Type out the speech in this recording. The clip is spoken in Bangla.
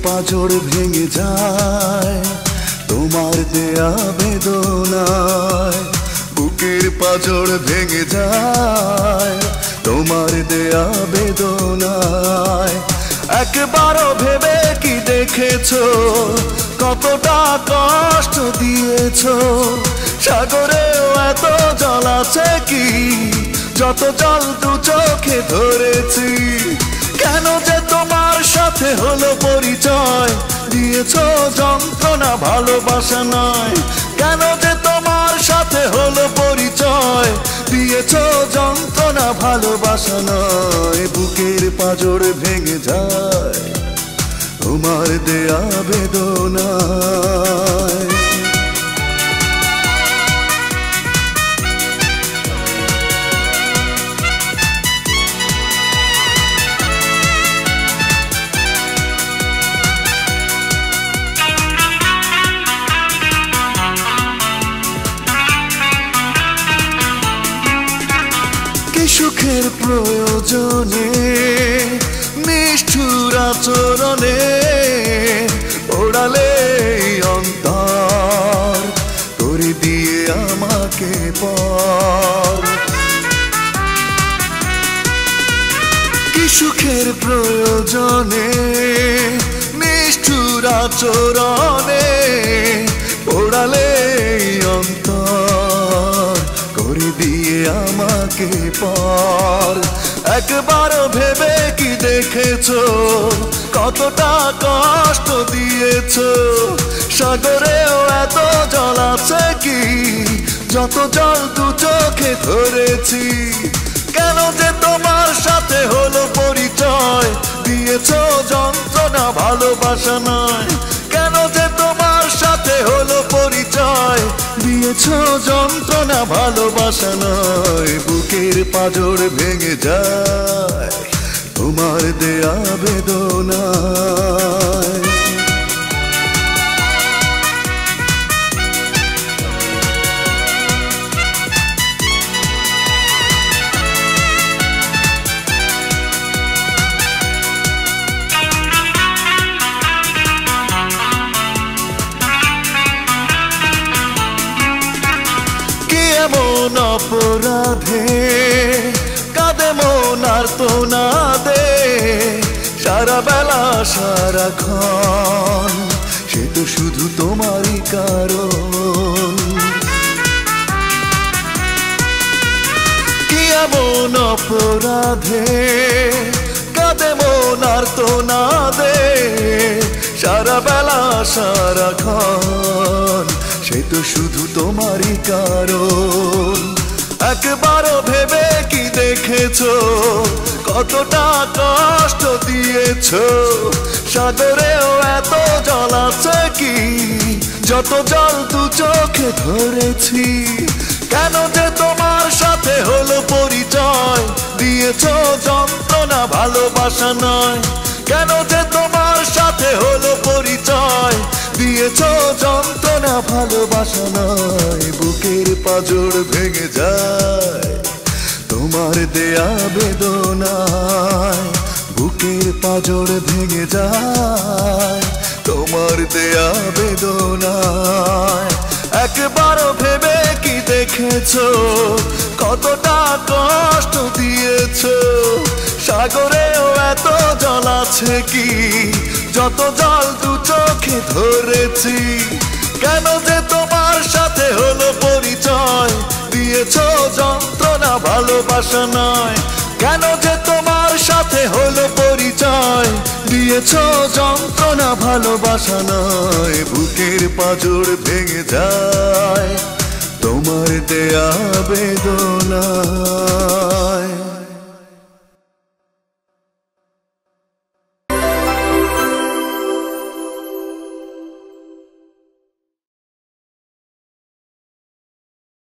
পাঁজর ভেঙে যায় তোমার দেয়া বেদনায়, বুকের পাঁজর ভেঙে যায় তোমার দেয়া বেদনায়। একবারও ভেবে কি দেখেছো কতটা কষ্ট দিয়েছো? সাগরেও এত জল আছে কি যত জল দু চোখে ধরেছি? কেন যে তোমার সাথে হলো পরিচয়, দিয়েছো যন্ত্রণা ভালোবাসা নয়। কেন যে তোমার সাথে হলো পরিচয়, দিয়েছো যন্ত্রণা ভালোবাসা নয়। বুকের পাঁজর ভেঙে যায় তোমার দেয়া বেদনায়। সুখের প্রয়োজনে নিষ্ঠুর আচরণে ওড়ালে অন্তর করে দিয়ে আমাকে পর। কি সুখের প্রয়োজনে নিষ্ঠুর আচরণে ওড়ালে অন্তর করে দিয়ে আমাকে পর। একবারও ভেবে কি দেখেছো কতটা কষ্ট দিয়েছো? সাগরেও এত জল আছে কি যত জল দু চোখে ধরেছি? কেন যে তোমার সাথে হলো পরিচয়, দিয়েছো যন্ত্রণা ভালোবাসা নয়। কেন যে তোমার সাথে হলো পরিচয়, দিয়েছো যন্ত্রণা ভালোবাসা নয়। বুকের পাঁজর ভেঙে যায় তোমার দেয়া বেদনায়। এমন অপরাধে কাঁদে মন আর তো না দে, সারা বেলা সারাক্ষণ সে তো শুধু তোমারই কারণ। কি এমন অপরাধে কাঁদে মন আর তো না দে, সারা বেলা সারাক্ষণ সে তো শুধু তোমারই কারণ। একবারও ভেবে কি দেখেছো কতটা কষ্ট দিয়েছো? সাগরেও এত জল আছে কি যত জল দু চোখে ধরেছি? কেন যে তোমার সাথে হলো পরিচয়, দিয়েছো যন্ত্রণা ভালোবাসা নয়। কেন যে তোমার সাথে হলো পরিচয়, দিয়েছো যন্ত্রণা ভালোবাসা নয়। বুকের পাঁজর ভেঙে যায় তোমার দেয়া বেদনায়, বুকের পাঁজর ভেঙে যায় তোমার দেয়া বেদনায়। একবারও ভেবে কি দেখেছো কতটা কষ্ট দিয়েছো? সাগরেও এত জল আছে কি যত জল দু চোখে ধরেছি? কেন যে তোমার সাথে হলো পরিচয়, দিয়েছো যন্ত্রণা ভালোবাসা নয়। কেন যে তোমার সাথে হলো পরিচয়, দিয়েছো যন্ত্রণা ভালোবাসা নয়। বুকের পাঁজর ভেঙে যায় তোমার দেয়া বেদনা।